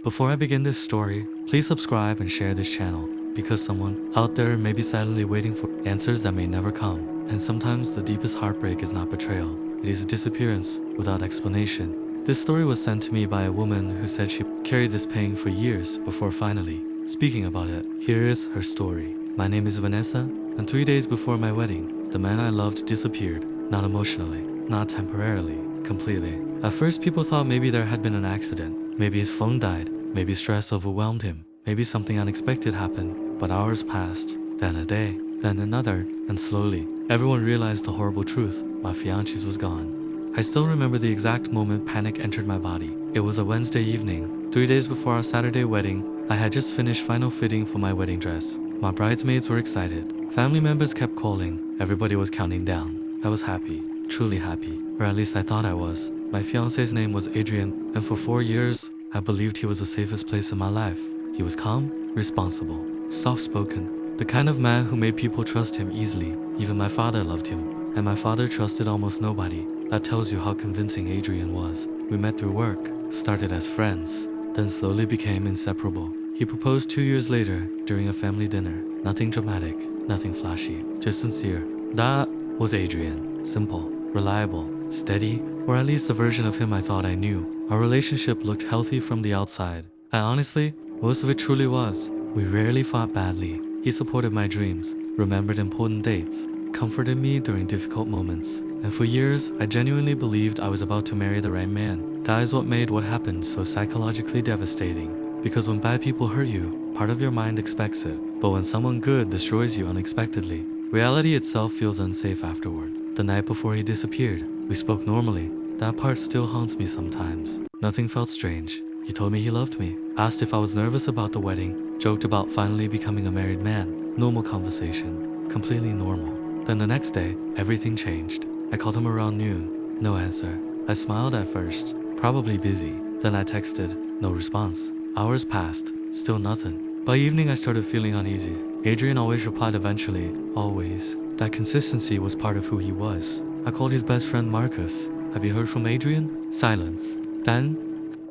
Before I begin this story, please subscribe and share this channel, because someone out there may be silently waiting for answers that may never come. And sometimes the deepest heartbreak is not betrayal, it is a disappearance without explanation. This story was sent to me by a woman who said she carried this pain for years before finally speaking about it. Here is her story. My name is Vanessa, and 3 days before my wedding, the man I loved disappeared. Not emotionally, not temporarily, completely. At first, people thought maybe there had been an accident. Maybe his phone died. Maybe stress overwhelmed him. Maybe something unexpected happened. But hours passed, then a day, then another, and slowly, everyone realized the horrible truth. My fiancé was gone. I still remember the exact moment panic entered my body. It was a Wednesday evening, 3 days before our Saturday wedding. I had just finished final fitting for my wedding dress. My bridesmaids were excited. Family members kept calling. Everybody was counting down. I was happy, truly happy, or at least I thought I was. My fiancé's name was Adrian, and for 4 years, I believed he was the safest place in my life. He was calm, responsible, soft-spoken, the kind of man who made people trust him easily. Even my father loved him, and my father trusted almost nobody. That tells you how convincing Adrian was. We met through work, started as friends, then slowly became inseparable. He proposed 2 years later during a family dinner. Nothing dramatic, nothing flashy, just sincere. That was Adrian. Simple, reliable, steady, or at least the version of him I thought I knew. Our relationship looked healthy from the outside. And honestly, most of it truly was. We rarely fought badly. He supported my dreams, remembered important dates, comforted me during difficult moments. And for years, I genuinely believed I was about to marry the right man. That is what made what happened so psychologically devastating. Because when bad people hurt you, part of your mind expects it. But when someone good destroys you unexpectedly, reality itself feels unsafe afterward. The night before he disappeared, we spoke normally. That part still haunts me sometimes. Nothing felt strange. He told me he loved me, asked if I was nervous about the wedding, joked about finally becoming a married man. Normal conversation, completely normal. Then the next day, everything changed. I called him around noon. No answer. I smiled at first, probably busy. Then I texted, no response. Hours passed, still nothing. By evening I started feeling uneasy. Adrian always replied eventually, always. That consistency was part of who he was. I called his best friend Marcus. Have you heard from Adrian? Silence. Then,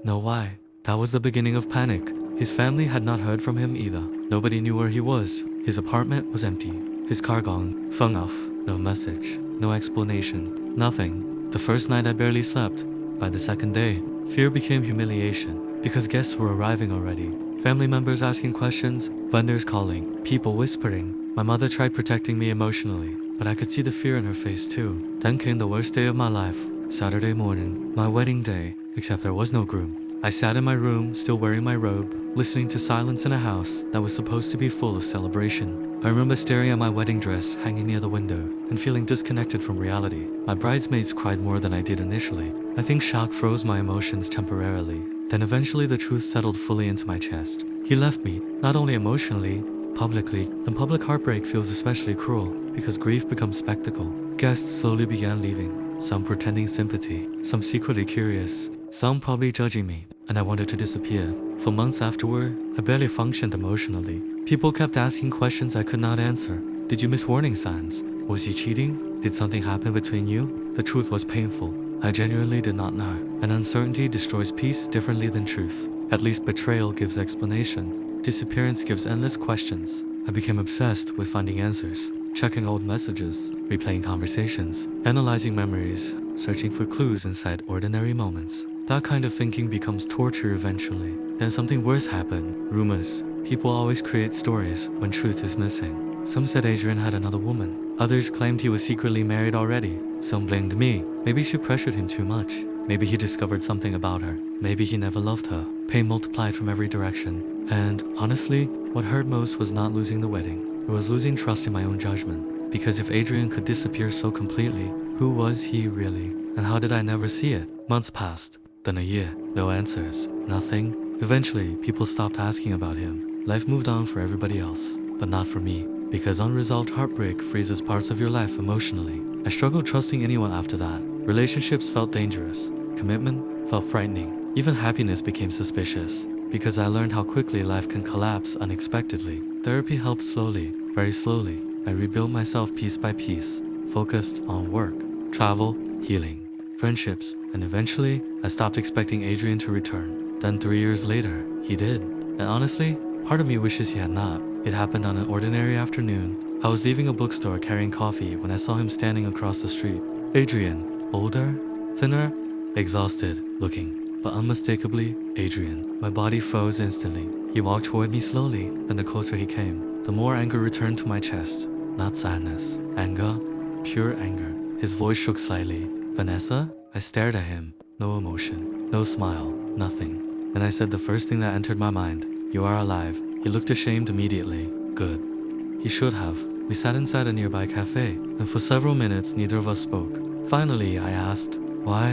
no why. That was the beginning of panic. His family had not heard from him either. Nobody knew where he was. His apartment was empty. His car gone. Phone off. No message. No explanation. Nothing. The first night I barely slept. By the second day, fear became humiliation. Because guests were arriving already. Family members asking questions, vendors calling, people whispering. My mother tried protecting me emotionally, but I could see the fear in her face too. Then came the worst day of my life. Saturday morning, my wedding day, except there was no groom. I sat in my room, still wearing my robe, listening to silence in a house that was supposed to be full of celebration. I remember staring at my wedding dress hanging near the window and feeling disconnected from reality. My bridesmaids cried more than I did initially. I think shock froze my emotions temporarily. Then eventually the truth settled fully into my chest. He left me, not only emotionally, publicly, and public heartbreak feels especially cruel because grief becomes spectacle. Guests slowly began leaving, some pretending sympathy, some secretly curious, some probably judging me, and I wanted to disappear. For months afterward, I barely functioned emotionally. People kept asking questions I could not answer. Did you miss warning signs? Was he cheating? Did something happen between you? The truth was painful. I genuinely did not know. And uncertainty destroys peace differently than truth. At least betrayal gives explanation. Disappearance gives endless questions. I became obsessed with finding answers, checking old messages, replaying conversations, analyzing memories, searching for clues inside ordinary moments. That kind of thinking becomes torture eventually. Then something worse happened. Rumors. People always create stories when truth is missing. Some said Adrian had another woman. Others claimed he was secretly married already. Some blamed me. Maybe she pressured him too much. Maybe he discovered something about her. Maybe he never loved her. Pain multiplied from every direction. And honestly, what hurt most was not losing the wedding. It was losing trust in my own judgment. Because if Adrian could disappear so completely, who was he really? And how did I never see it? Months passed. Then a year. No answers. Nothing. Eventually, people stopped asking about him. Life moved on for everybody else. But not for me. Because unresolved heartbreak freezes parts of your life emotionally. I struggled trusting anyone after that. Relationships felt dangerous. Commitment felt frightening. Even happiness became suspicious. Because I learned how quickly life can collapse unexpectedly. Therapy helped slowly, very slowly. I rebuilt myself piece by piece, focused on work, travel, healing, friendships, and eventually, I stopped expecting Adrian to return. Then 3 years later, he did. And honestly, part of me wishes he had not. It happened on an ordinary afternoon. I was leaving a bookstore carrying coffee when I saw him standing across the street. Adrian, older, thinner, exhausted looking, but unmistakably Adrian. My body froze instantly. He walked toward me slowly, and the closer he came, the more anger returned to my chest. Not sadness, anger, pure anger. His voice shook slightly. Vanessa? I stared at him. No emotion, no smile, nothing. Then I said the first thing that entered my mind. You are alive. He looked ashamed immediately. Good. He should have. We sat inside a nearby cafe, and for several minutes neither of us spoke. Finally, I asked, why?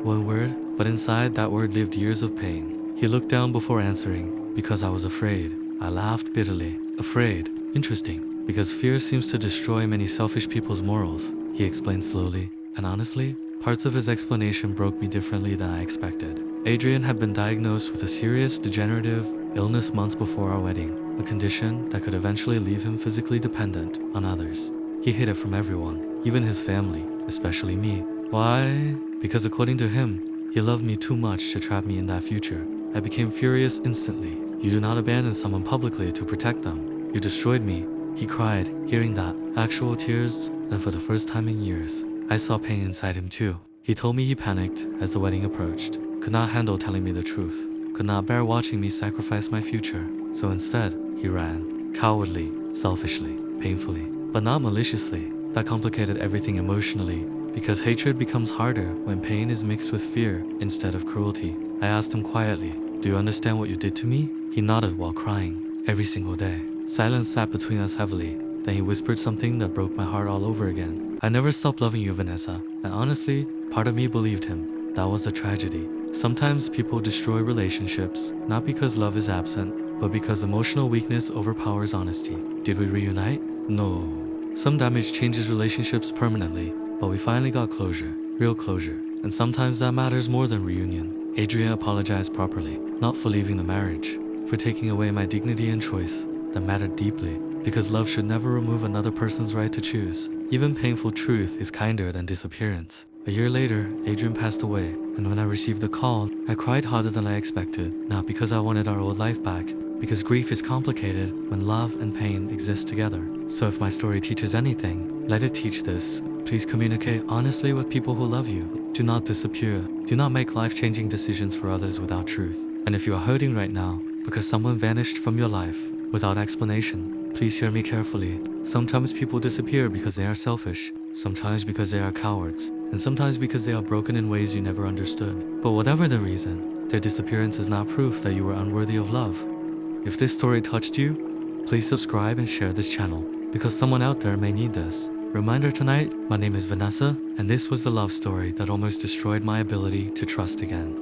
One word, but inside that word lived years of pain. He looked down before answering. Because I was afraid. I laughed bitterly. Afraid. Interesting. Because fear seems to destroy many selfish people's morals, he explained slowly. And honestly, parts of his explanation broke me differently than I expected. Adrian had been diagnosed with a serious degenerative illness months before our wedding, a condition that could eventually leave him physically dependent on others. He hid it from everyone, even his family, especially me. Why? Because according to him, he loved me too much to trap me in that future. I became furious instantly. You do not abandon someone publicly to protect them. You destroyed me. He cried, hearing that, actual tears, and for the first time in years, I saw pain inside him too. He told me he panicked as the wedding approached, could not handle telling me the truth, could not bear watching me sacrifice my future. So instead, he ran, cowardly, selfishly, painfully, but not maliciously. That complicated everything emotionally, because hatred becomes harder when pain is mixed with fear instead of cruelty. I asked him quietly, do you understand what you did to me? He nodded while crying, every single day. Silence sat between us heavily. Then he whispered something that broke my heart all over again. I never stopped loving you, Vanessa. And honestly, part of me believed him. That was a tragedy. Sometimes people destroy relationships, not because love is absent, but because emotional weakness overpowers honesty. Did we reunite? No. Some damage changes relationships permanently, but we finally got closure. Real closure. And sometimes that matters more than reunion. Adrian apologized properly, not for leaving the marriage, for taking away my dignity and choice. That mattered deeply, because love should never remove another person's right to choose. Even painful truth is kinder than disappearance. A year later, Adrian passed away, and when I received the call, I cried harder than I expected, not because I wanted our old life back, because grief is complicated when love and pain exist together. So if my story teaches anything, let it teach this. Please communicate honestly with people who love you. Do not disappear. Do not make life-changing decisions for others without truth. And if you are hurting right now because someone vanished from your life without explanation, please hear me carefully. Sometimes people disappear because they are selfish, sometimes because they are cowards, and sometimes because they are broken in ways you never understood. But whatever the reason, their disappearance is not proof that you were unworthy of love. If this story touched you, please subscribe and share this channel, because someone out there may need this. Reminder tonight, my name is Vanessa, and this was the love story that almost destroyed my ability to trust again.